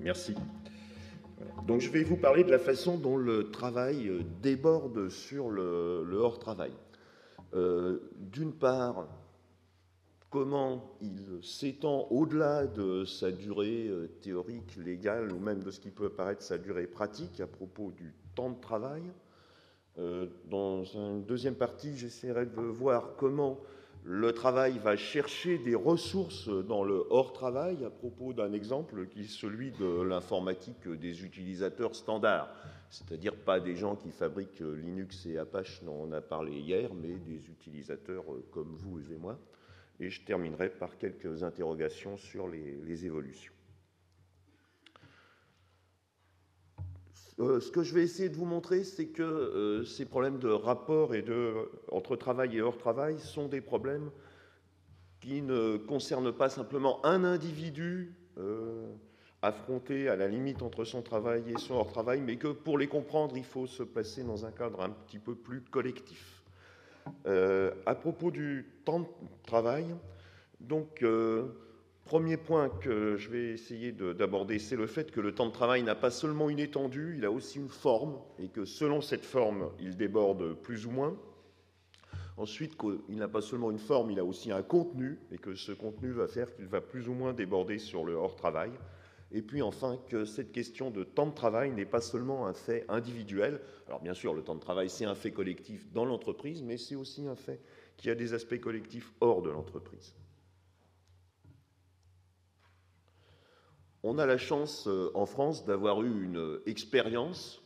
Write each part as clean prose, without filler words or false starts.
Merci. Donc je vais vous parler de la façon dont le travail déborde sur le hors-travail. D'une part, comment il s'étend au-delà de sa durée théorique, légale, ou même de ce qui peut paraître sa durée pratique à propos du temps de travail. Dans une deuxième partie, j'essaierai de voir comment le travail va chercher des ressources dans le hors-travail à propos d'un exemple qui est celui de l'informatique des utilisateurs standards, c'est-à-dire pas des gens qui fabriquent Linux et Apache dont on a parlé hier, mais des utilisateurs comme vous et moi. Et je terminerai par quelques interrogations sur les évolutions. Ce que je vais essayer de vous montrer, c'est que ces problèmes de rapport entre travail et hors travail sont des problèmes qui ne concernent pas simplement un individu affronté à la limite entre son travail et son hors travail, mais que pour les comprendre, il faut se placer dans un cadre un petit peu plus collectif. À propos du temps de travail, donc, premier point que je vais essayer d'aborder, c'est le fait que le temps de travail n'a pas seulement une étendue, il a aussi une forme, et que selon cette forme, il déborde plus ou moins. Ensuite, qu'il n'a pas seulement une forme, il a aussi un contenu, et que ce contenu va faire qu'il va plus ou moins déborder sur le hors-travail. Et puis enfin, que cette question de temps de travail n'est pas seulement un fait individuel. Alors bien sûr, le temps de travail, c'est un fait collectif dans l'entreprise, mais c'est aussi un fait qui a des aspects collectifs hors de l'entreprise. On a la chance en France d'avoir eu une expérience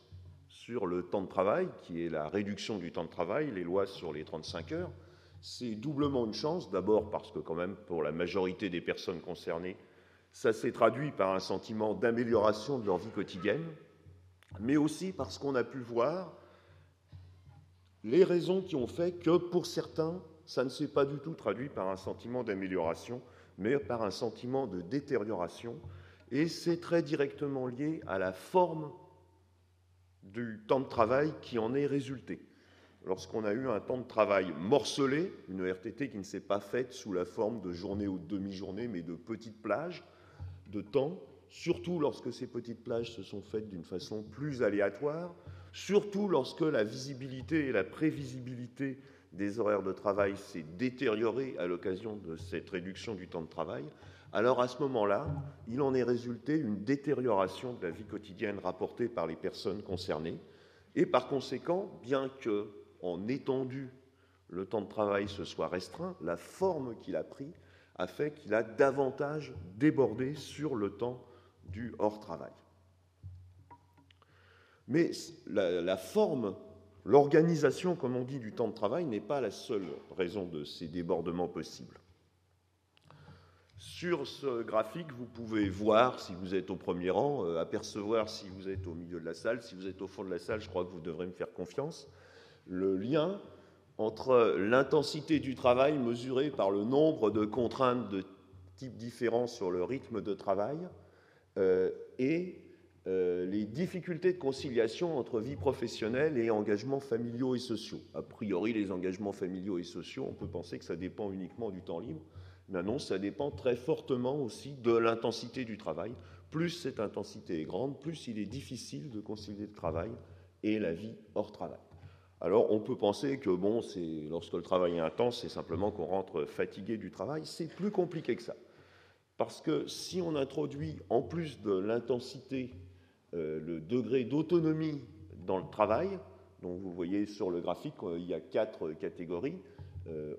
sur le temps de travail, qui est la réduction du temps de travail, les lois sur les 35 heures. C'est doublement une chance, d'abord parce que quand même, pour la majorité des personnes concernées, ça s'est traduit par un sentiment d'amélioration de leur vie quotidienne, mais aussi parce qu'on a pu voir les raisons qui ont fait que, pour certains, ça ne s'est pas du tout traduit par un sentiment d'amélioration, mais par un sentiment de détérioration. Et c'est très directement lié à la forme du temps de travail qui en est résulté. Lorsqu'on a eu un temps de travail morcelé, une RTT qui ne s'est pas faite sous la forme de journée ou de demi-journée, mais de petites plages de temps, surtout lorsque ces petites plages se sont faites d'une façon plus aléatoire, surtout lorsque la visibilité et la prévisibilité des horaires de travail s'est détériorée à l'occasion de cette réduction du temps de travail, alors à ce moment-là, il en est résulté une détérioration de la vie quotidienne rapportée par les personnes concernées, et par conséquent, bien que en étendue le temps de travail se soit restreint, la forme qu'il a pris a fait qu'il a davantage débordé sur le temps du hors-travail. Mais la forme, l'organisation, comme on dit, du temps de travail n'est pas la seule raison de ces débordements possibles. Sur ce graphique, vous pouvez voir, si vous êtes au premier rang, apercevoir si vous êtes au milieu de la salle. Si vous êtes au fond de la salle, je crois que vous devrez me faire confiance. Le lien entre l'intensité du travail mesurée par le nombre de contraintes de types différents sur le rythme de travail et les difficultés de conciliation entre vie professionnelle et engagements familiaux et sociaux. A priori, les engagements familiaux et sociaux, on peut penser que ça dépend uniquement du temps libre. Mais non, ça dépend très fortement aussi de l'intensité du travail. Plus cette intensité est grande, plus il est difficile de concilier le travail et la vie hors travail. Alors, on peut penser que, bon, lorsque le travail est intense, c'est simplement qu'on rentre fatigué du travail. C'est plus compliqué que ça. Parce que si on introduit, en plus de l'intensité, le degré d'autonomie dans le travail, donc vous voyez sur le graphique, il y a 4 catégories,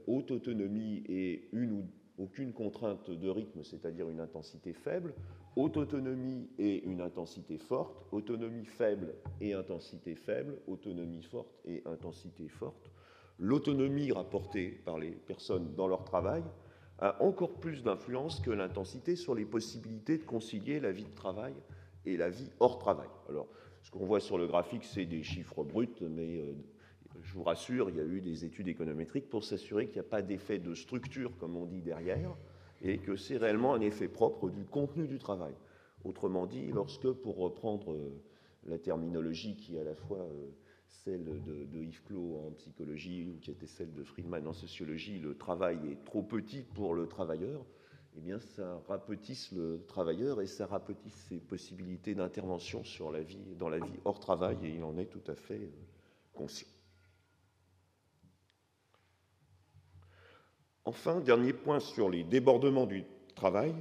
haute autonomie et une ou aucune contrainte de rythme, c'est-à-dire une intensité faible, haute autonomie et une intensité forte, autonomie faible et intensité faible, autonomie forte et intensité forte. L'autonomie rapportée par les personnes dans leur travail a encore plus d'influence que l'intensité sur les possibilités de concilier la vie de travail et la vie hors travail. Alors, ce qu'on voit sur le graphique, c'est des chiffres bruts, mais je vous rassure, il y a eu des études économétriques pour s'assurer qu'il n'y a pas d'effet de structure, comme on dit, derrière, et que c'est réellement un effet propre du contenu du travail. Autrement dit, lorsque, pour reprendre la terminologie qui est à la fois celle de Yves Clos en psychologie ou qui était celle de Friedman en sociologie, le travail est trop petit pour le travailleur, eh bien, ça rapetisse le travailleur et ça rapetisse ses possibilités d'intervention dans la vie hors travail, et il en est tout à fait conscient. Enfin, dernier point sur les débordements du travail,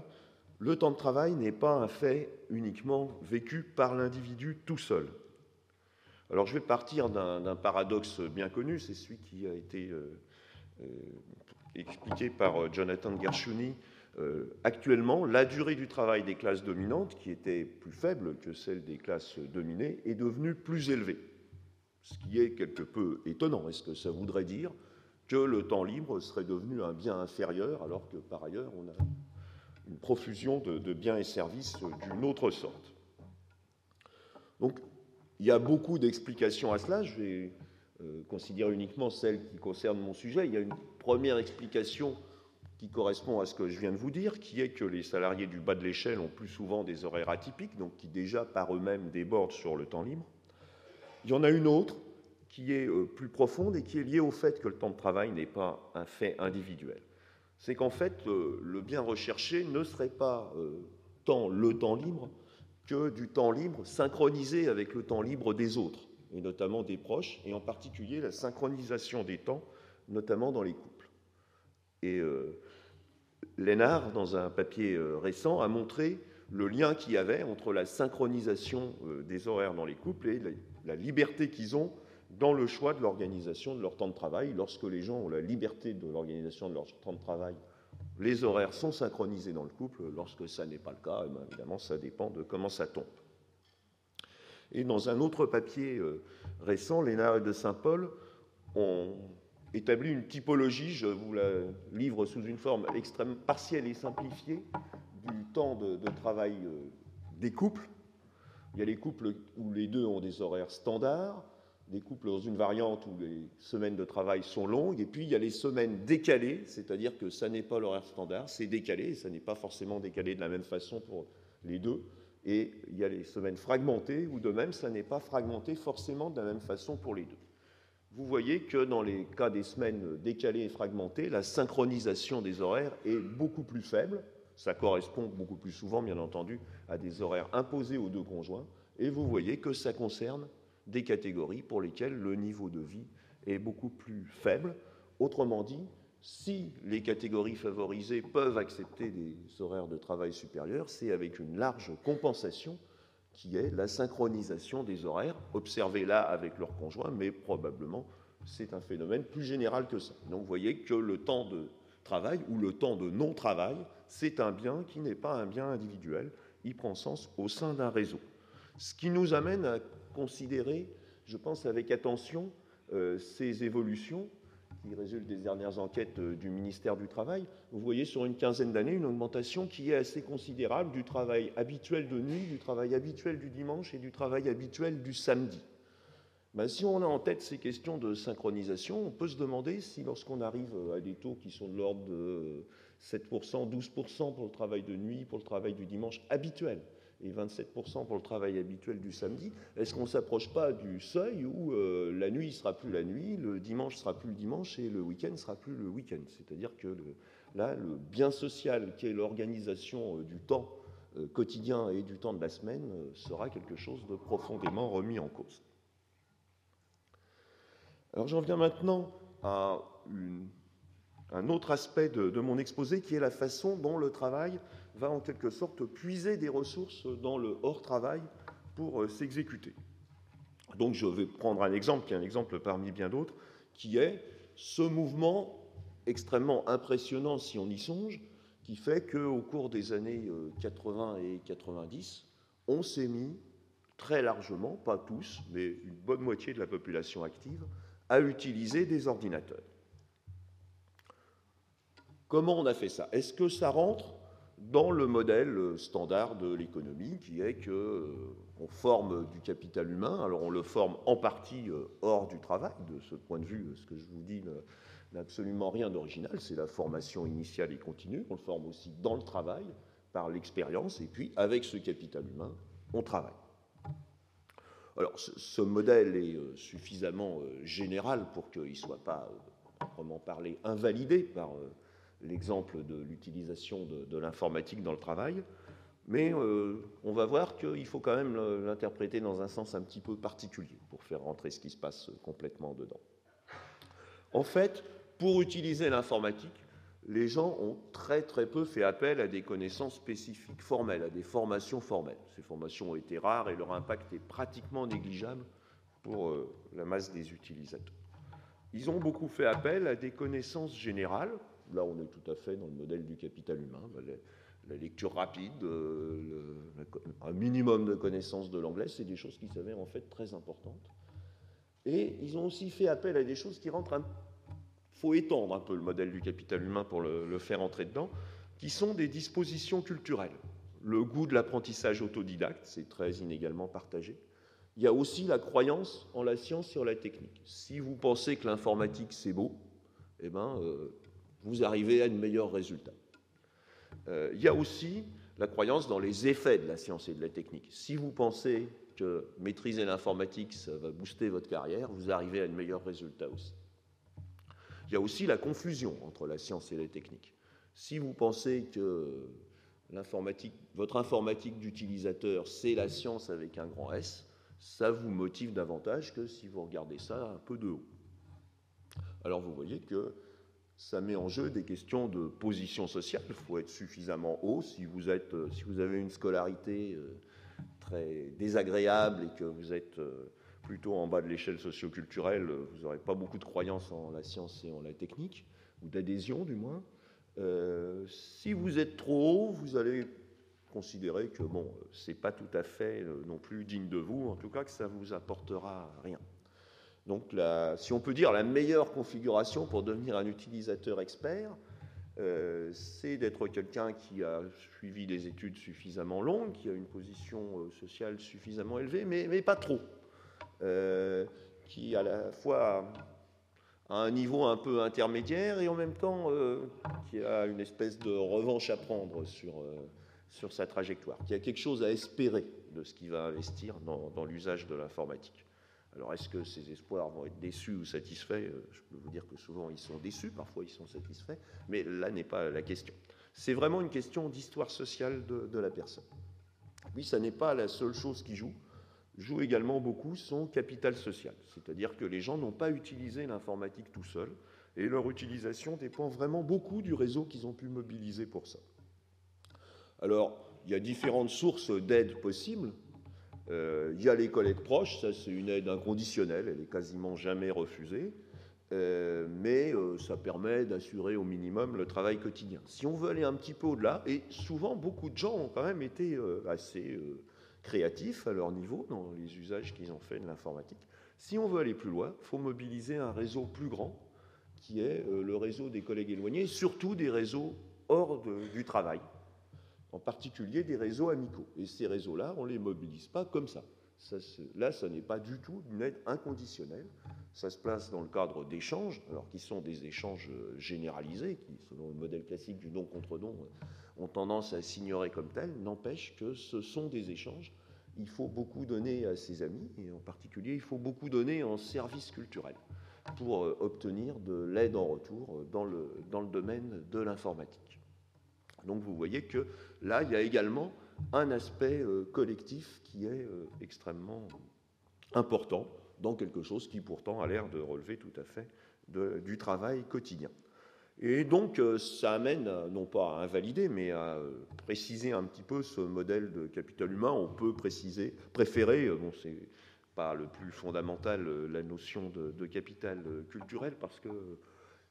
le temps de travail n'est pas un fait uniquement vécu par l'individu tout seul. Alors je vais partir d'un paradoxe bien connu, c'est celui qui a été expliqué par Jonathan Gershuni. Actuellement, la durée du travail des classes dominantes, qui était plus faible que celle des classes dominées, est devenue plus élevée. Ce qui est quelque peu étonnant. Est-ce que ça voudrait dire que le temps libre serait devenu un bien inférieur, alors que par ailleurs on a une profusion de biens et services d'une autre sorte? Donc, il y a beaucoup d'explications à cela. Je vais considérer uniquement celles qui concernent mon sujet. Il y a une première explication qui correspond à ce que je viens de vous dire, qui est que les salariés du bas de l'échelle ont plus souvent des horaires atypiques, donc qui déjà par eux-mêmes débordent sur le temps libre. Il y en a une autre qui est plus profonde et qui est liée au fait que le temps de travail n'est pas un fait individuel. C'est qu'en fait, le bien recherché ne serait pas tant le temps libre que du temps libre synchronisé avec le temps libre des autres, et notamment des proches, et en particulier la synchronisation des temps, notamment dans les couples. Et Lénard, dans un papier récent, a montré le lien qu'il y avait entre la synchronisation des horaires dans les couples et la liberté qu'ils ont dans le choix de l'organisation de leur temps de travail. Lorsque les gens ont la liberté de l'organisation de leur temps de travail, les horaires sont synchronisés dans le couple. Lorsque ça n'est pas le cas, bien évidemment, ça dépend de comment ça tombe. Et dans un autre papier récent, Lénard et de Saint-Paul ont établi une typologie, je vous la livre sous une forme extrêmement partielle et simplifiée, du temps de travail des couples. Il y a les couples où les deux ont des horaires standards, des couples dans une variante où les semaines de travail sont longues, et puis il y a les semaines décalées, c'est-à-dire que ça n'est pas l'horaire standard, c'est décalé, et ça n'est pas forcément décalé de la même façon pour les deux. Et il y a les semaines fragmentées, où de même, ça n'est pas fragmenté forcément de la même façon pour les deux. Vous voyez que dans les cas des semaines décalées et fragmentées, la synchronisation des horaires est beaucoup plus faible. Ça correspond beaucoup plus souvent, bien entendu, à des horaires imposés aux deux conjoints. Et vous voyez que ça concerne des catégories pour lesquelles le niveau de vie est beaucoup plus faible. Autrement dit, si les catégories favorisées peuvent accepter des horaires de travail supérieurs, c'est avec une large compensation qui est la synchronisation des horaires, observée là avec leurs conjoints, mais probablement c'est un phénomène plus général que ça. Donc vous voyez que le temps de travail ou le temps de non-travail, c'est un bien qui n'est pas un bien individuel, il prend sens au sein d'un réseau. Ce qui nous amène à considérer, je pense avec attention, ces évolutions qui résultent des dernières enquêtes du ministère du Travail. Vous voyez sur une quinzaine d'années une augmentation qui est assez considérable du travail habituel de nuit, du travail habituel du dimanche et du travail habituel du samedi. Ben, si on a en tête ces questions de synchronisation, on peut se demander si lorsqu'on arrive à des taux qui sont de l'ordre de 7%, 12% pour le travail de nuit, pour le travail du dimanche habituel, et 27% pour le travail habituel du samedi, est-ce qu'on ne s'approche pas du seuil où la nuit ne sera plus la nuit, le dimanche ne sera plus le dimanche et le week-end ne sera plus le week-end? C'est-à-dire que là, le bien social qui est l'organisation du temps quotidien et du temps de la semaine sera quelque chose de profondément remis en cause. Alors j'en viens maintenant à un autre aspect de mon exposé qui est la façon dont le travail va en quelque sorte puiser des ressources dans le hors-travail pour s'exécuter. Donc je vais prendre un exemple, qui est un exemple parmi bien d'autres, qui est ce mouvement extrêmement impressionnant si on y songe, qui fait qu'au cours des années 80 et 90, on s'est mis très largement, pas tous, mais une bonne moitié de la population active, à utiliser des ordinateurs. Comment on a fait ça? Est-ce que ça rentre dans le modèle standard de l'économie, qui est qu'on forme du capital humain? Alors on le forme en partie hors du travail. De ce point de vue, ce que je vous dis n'a absolument rien d'original, c'est la formation initiale et continue. On le forme aussi dans le travail, par l'expérience, et puis avec ce capital humain, on travaille. Alors ce modèle est suffisamment général pour qu'il ne soit pas, proprement parlé, invalidé par l'exemple de l'utilisation de l'informatique dans le travail, mais on va voir qu'il faut quand même l'interpréter dans un sens un petit peu particulier pour faire rentrer ce qui se passe complètement dedans. En fait, pour utiliser l'informatique, les gens ont très peu fait appel à des connaissances spécifiques, formelles, à des formations formelles. Ces formations ont été rares et leur impact est pratiquement négligeable pour la masse des utilisateurs. Ils ont beaucoup fait appel à des connaissances générales. Là, on est tout à fait dans le modèle du capital humain. La lecture rapide, un minimum de connaissances de l'anglais, c'est des choses qui s'avèrent en fait très importantes. Et ils ont aussi fait appel à des choses qui rentrent faut étendre un peu le modèle du capital humain pour le faire entrer dedans, qui sont des dispositions culturelles. Le goût de l'apprentissage autodidacte, c'est très inégalement partagé. Il y a aussi la croyance en la science sur la technique. Si vous pensez que l'informatique, c'est beau, eh ben, vous arrivez à de meilleurs résultats. Il y a aussi la croyance dans les effets de la science et de la technique. Si vous pensez que maîtriser l'informatique, ça va booster votre carrière, vous arrivez à de meilleurs résultats aussi. Il y a aussi la confusion entre la science et la technique. Si vous pensez que votre informatique d'utilisateur, c'est la science avec un grand S, ça vous motive davantage que si vous regardez ça un peu de haut. Alors vous voyez que ça met en jeu des questions de position sociale. Il faut être suffisamment haut. Si vous avez une scolarité très désagréable et que vous êtes plutôt en bas de l'échelle socio-culturelle, vous n'aurez pas beaucoup de croyance en la science et en la technique, ou d'adhésion du moins. Si vous êtes trop haut, vous allez considérer que bon, c'est pas tout à fait non plus digne de vous, en tout cas que ça vous apportera rien. Donc, si on peut dire la meilleure configuration pour devenir un utilisateur expert, c'est d'être quelqu'un qui a suivi des études suffisamment longues, qui a une position sociale suffisamment élevée, mais pas trop, qui à la fois a un niveau un peu intermédiaire et en même temps qui a une espèce de revanche à prendre sur sa trajectoire, qui a quelque chose à espérer de ce qu'il va investir dans l'usage de l'informatique. Alors, est-ce que ces espoirs vont être déçus ou satisfaits? Je peux vous dire que souvent, ils sont déçus, parfois, ils sont satisfaits, mais là n'est pas la question. C'est vraiment une question d'histoire sociale de la personne. Puis, ça n'est pas la seule chose qui joue également beaucoup son capital social, c'est-à-dire que les gens n'ont pas utilisé l'informatique tout seuls, et leur utilisation dépend vraiment beaucoup du réseau qu'ils ont pu mobiliser pour ça. Alors, il y a différentes sources d'aide possibles. Il y a les collègues proches, ça c'est une aide inconditionnelle, elle est quasiment jamais refusée, mais ça permet d'assurer au minimum le travail quotidien. Si on veut aller un petit peu au-delà, et souvent beaucoup de gens ont quand même été assez créatifs à leur niveau dans les usages qu'ils ont fait de l'informatique, si on veut aller plus loin, il faut mobiliser un réseau plus grand, qui est le réseau des collègues éloignés, surtout des réseaux hors du travail. En particulier des réseaux amicaux. Et ces réseaux-là, on ne les mobilise pas comme ça. Là, ça n'est pas du tout une aide inconditionnelle. Ça se place dans le cadre d'échanges, alors qui sont des échanges généralisés, qui, selon le modèle classique du don contre don, ont tendance à s'ignorer comme tels. N'empêche que ce sont des échanges. Il faut beaucoup donner à ses amis, et en particulier, il faut beaucoup donner en services culturels pour obtenir de l'aide en retour dans le domaine de l'informatique. Donc vous voyez que là, il y a également un aspect collectif qui est extrêmement important dans quelque chose qui pourtant a l'air de relever tout à fait du travail quotidien. Et donc ça amène, non pas à invalider, mais à préciser un petit peu ce modèle de capital humain. On peut préférer, bon, c'est pas le plus fondamental, la notion de capital culturel, parce que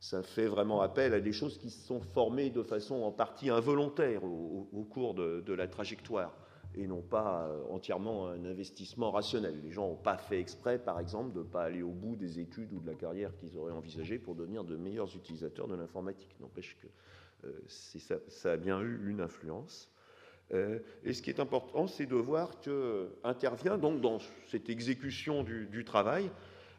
ça fait vraiment appel à des choses qui se sont formées de façon en partie involontaire au cours de la trajectoire et non pas entièrement un investissement rationnel. Les gens n'ont pas fait exprès, par exemple, de ne pas aller au bout des études ou de la carrière qu'ils auraient envisagée pour devenir de meilleurs utilisateurs de l'informatique. N'empêche que ça a bien eu une influence. Et ce qui est important, c'est de voir qu'intervient donc dans cette exécution du travail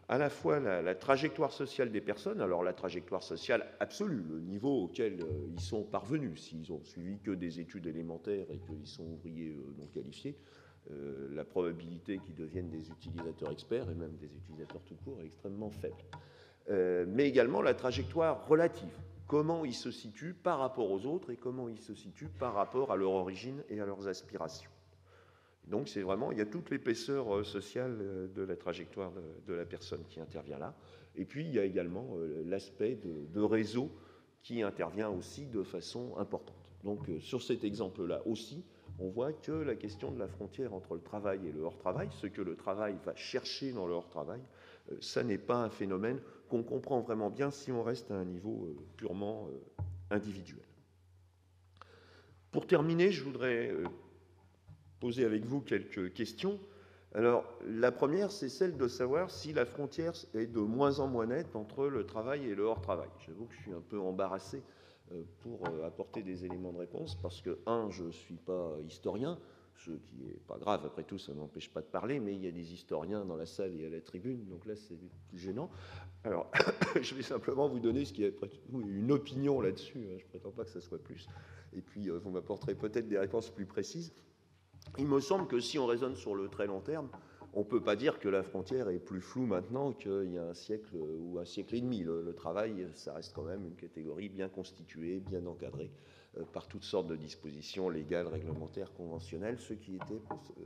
à la fois la trajectoire sociale des personnes, alors la trajectoire sociale absolue, le niveau auquel ils sont parvenus, s'ils ont suivi que des études élémentaires et qu'ils sont ouvriers non qualifiés, la probabilité qu'ils deviennent des utilisateurs experts et même des utilisateurs tout court est extrêmement faible. Mais également la trajectoire relative. comment ils se situent par rapport aux autres et comment ils se situent par rapport à leur origine et à leurs aspirations. Donc c'est vraiment, il y a toute l'épaisseur sociale de la trajectoire de la personne qui intervient là. Et puis il y a également l'aspect de réseau qui intervient aussi de façon importante. Donc sur cet exemple-là aussi, on voit que la question de la frontière entre le travail et le hors-travail, ce que le travail va chercher dans le hors-travail, ça n'est pas un phénomène qu'on comprend vraiment bien si on reste à un niveau purement individuel. Pour terminer, je voudrais poser avec vous quelques questions. Alors, la première, c'est celle de savoir si la frontière est de moins en moins nette entre le travail et le hors-travail. J'avoue que je suis un peu embarrassé pour apporter des éléments de réponse, parce que, je ne suis pas historien, ce qui n'est pas grave, après tout, ça ne m'empêche pas de parler, mais il y a des historiens dans la salle et à la tribune, donc là, c'est plus gênant. Alors, je vais simplement vous donner ce qui est une opinion là-dessus, je ne prétends pas que ça soit plus, et puis vous m'apporterez peut-être des réponses plus précises. Il me semble que si on raisonne sur le très long terme, on ne peut pas dire que la frontière est plus floue maintenant qu'il y a un siècle ou un siècle et demi. Le travail, ça reste quand même une catégorie bien constituée, bien encadrée par toutes sortes de dispositions légales, réglementaires, conventionnelles, ce qui était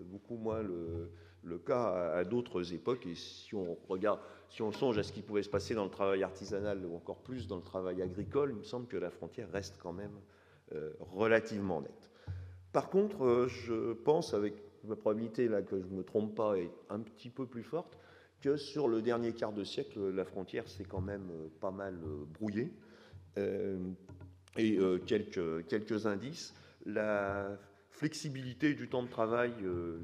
beaucoup moins le cas à d'autres époques. Et si on regarde, si on songe à ce qui pouvait se passer dans le travail artisanal ou encore plus dans le travail agricole, il me semble que la frontière reste quand même relativement nette. Par contre, je pense, avec la probabilité là, que je ne me trompe pas est un petit peu plus forte, que sur le dernier quart de siècle, la frontière s'est quand même pas mal brouillée. Et quelques indices. La flexibilité du temps de travail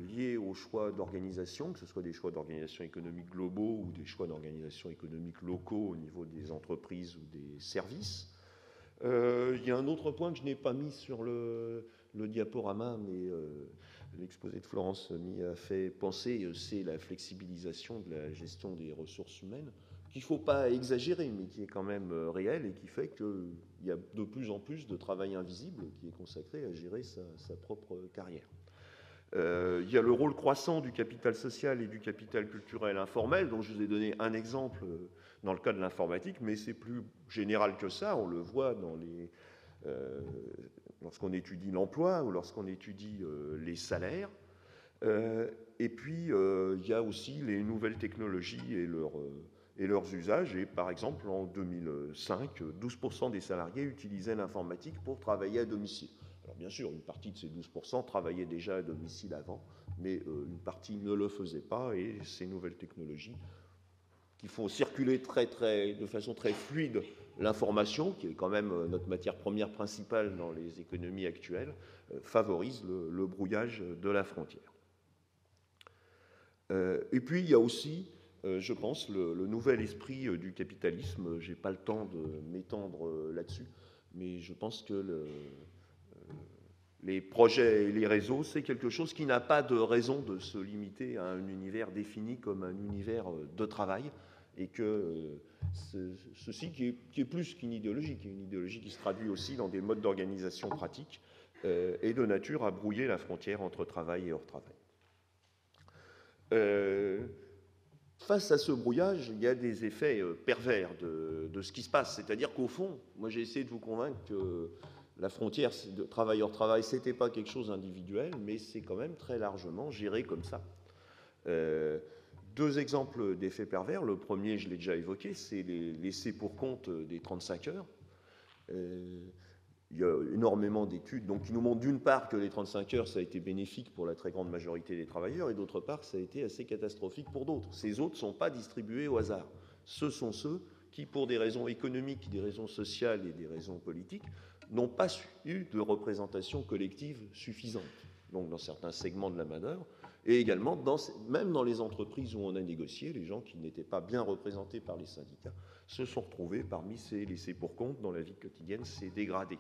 liée aux choix d'organisation, que ce soit des choix d'organisation économique globaux ou des choix d'organisation économique locaux au niveau des entreprises ou des services. Il y a un autre point que je n'ai pas mis sur le diaporama, mais l'exposé de Florence m'y a fait penser, c'est la flexibilisation de la gestion des ressources humaines, qu'il ne faut pas exagérer, mais qui est quand même réelle et qui fait qu'il y a de plus en plus de travail invisible qui est consacré à gérer sa propre carrière. Il y a le rôle croissant du capital social et du capital culturel informel, dont je vous ai donné un exemple dans le cas de l'informatique, mais c'est plus général que ça, on le voit dans lorsqu'on étudie l'emploi ou lorsqu'on étudie les salaires. Et puis, il y a aussi les nouvelles technologies et leurs usages. Et par exemple, en 2005, 12% des salariés utilisaient l'informatique pour travailler à domicile. Alors bien sûr, une partie de ces 12% travaillaient déjà à domicile avant, mais une partie ne le faisait pas, et ces nouvelles technologies qui font circuler de façon très fluide l'information, qui est quand même notre matière première principale dans les économies actuelles, favorisent le brouillage de la frontière. Et puis il y a aussi, je pense, le nouvel esprit du capitalisme. Je n'ai pas le temps de m'étendre là-dessus, mais je pense que les projets et les réseaux, c'est quelque chose qui n'a pas de raison de se limiter à un univers défini comme un univers de travail, et que ceci qui est plus qu'une idéologie, qui est une idéologie qui se traduit aussi dans des modes d'organisation pratiques et de nature à brouiller la frontière entre travail et hors travail. Face à ce brouillage, il y a des effets pervers de ce qui se passe. C'est-à-dire qu'au fond, moi j'ai essayé de vous convaincre que la frontière de travail hors travail, ce n'était pas quelque chose d'individuel, mais c'est quand même très largement géré comme ça. Deux exemples d'effets pervers. Le premier, je l'ai déjà évoqué, c'est les laissés pour compte des 35 heures. Il y a énormément d'études qui nous montrent d'une part que les 35 heures, ça a été bénéfique pour la très grande majorité des travailleurs, et d'autre part, ça a été assez catastrophique pour d'autres. Ces autres ne sont pas distribués au hasard. Ce sont ceux qui, pour des raisons économiques, des raisons sociales et des raisons politiques, n'ont pas eu de représentation collective suffisante. Donc dans certains segments de la main-d'œuvre, et également même dans les entreprises où on a négocié, les gens qui n'étaient pas bien représentés par les syndicats se sont retrouvés parmi ces laissés pour compte. Dans la vie quotidienne, c'est dégradé.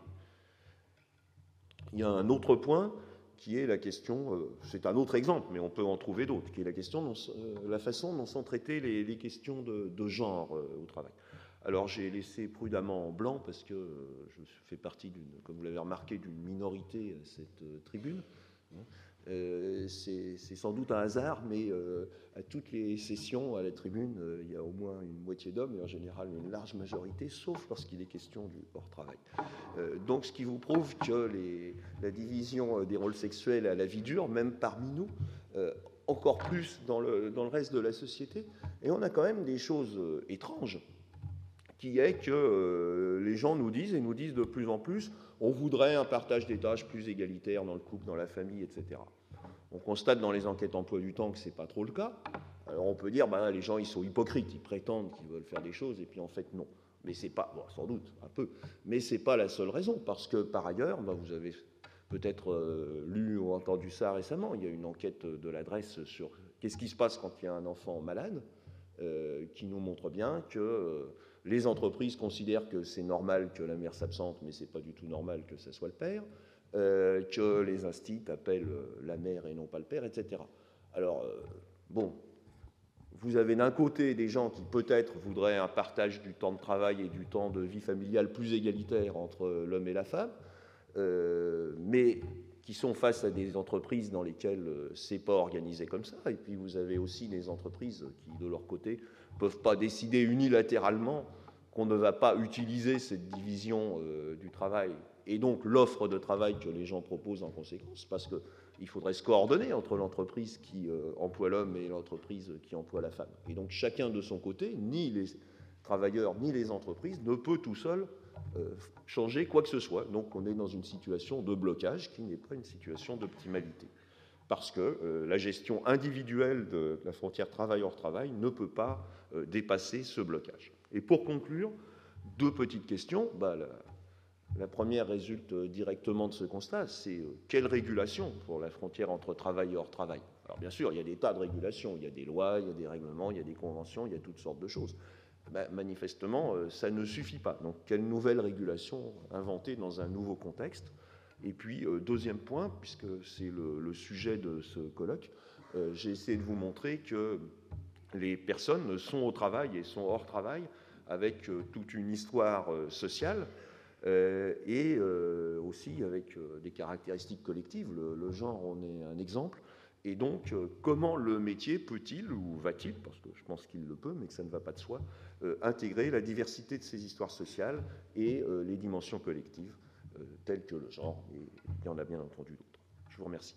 Il y a un autre point qui est la question, c'est un autre exemple, mais on peut en trouver d'autres, qui est la façon dont sont traitées les questions de genre au travail. Alors j'ai laissé prudemment en blanc parce que je fais partie, comme vous l'avez remarqué, d'une minorité à cette tribune. C'est sans doute un hasard, mais à toutes les sessions à la tribune, il y a au moins une moitié d'hommes et en général une large majorité, sauf lorsqu'il est question du hors-travail. Donc ce qui vous prouve que la division des rôles sexuels à la vie dure, même parmi nous, encore plus dans le reste de la société. Et on a quand même des choses étranges, qui est que les gens nous disent, et nous disent de plus en plus, on voudrait un partage des tâches plus égalitaire dans le couple, dans la famille, etc. On constate dans les enquêtes emploi du temps que ce n'est pas trop le cas. Alors on peut dire, ben, les gens ils sont hypocrites, ils prétendent qu'ils veulent faire des choses, et puis en fait non. Mais c'est pas, bon, sans doute un peu, mais c'est pas la seule raison, parce que par ailleurs, ben, vous avez peut-être lu ou entendu ça récemment, il y a une enquête de l'adresse sur qu'est-ce qui se passe quand il y a un enfant malade, qui nous montre bien que les entreprises considèrent que c'est normal que la mère s'absente, mais c'est pas du tout normal que ce soit le père, que les instits appellent la mère et non pas le père, etc. Alors, bon, vous avez d'un côté des gens qui peut-être voudraient un partage du temps de travail et du temps de vie familiale plus égalitaire entre l'homme et la femme, mais qui sont face à des entreprises dans lesquelles c'est pas organisé comme ça. Et puis vous avez aussi des entreprises qui, de leur côté, peuvent pas décider unilatéralement qu'on ne va pas utiliser cette division du travail et donc l'offre de travail que les gens proposent en conséquence, parce qu'il faudrait se coordonner entre l'entreprise qui emploie l'homme et l'entreprise qui emploie la femme. Et donc chacun de son côté, ni les travailleurs ni les entreprises, ne peut tout seul changer quoi que ce soit. Donc on est dans une situation de blocage qui n'est pas une situation d'optimalité. Parce que la gestion individuelle de la frontière travail hors travail ne peut pas dépasser ce blocage. Et pour conclure, deux petites questions. La première résulte directement de ce constat, c'est quelle régulation pour la frontière entre travail et hors travail. Alors bien sûr, il y a des tas de régulations, il y a des lois, il y a des règlements, il y a des conventions, il y a toutes sortes de choses. Manifestement, ça ne suffit pas. Donc, quelle nouvelle régulation inventer dans un nouveau contexte? Et puis, deuxième point, puisque c'est le sujet de ce colloque, j'ai essayé de vous montrer que les personnes sont au travail et sont hors travail avec toute une histoire sociale et aussi avec des caractéristiques collectives. Le genre en est un exemple. Et donc, comment le métier peut-il, ou va-t-il, parce que je pense qu'il le peut, mais que ça ne va pas de soi, intégrer la diversité de ces histoires sociales et les dimensions collectives, telles que le genre, et il y en a bien entendu d'autres. Je vous remercie.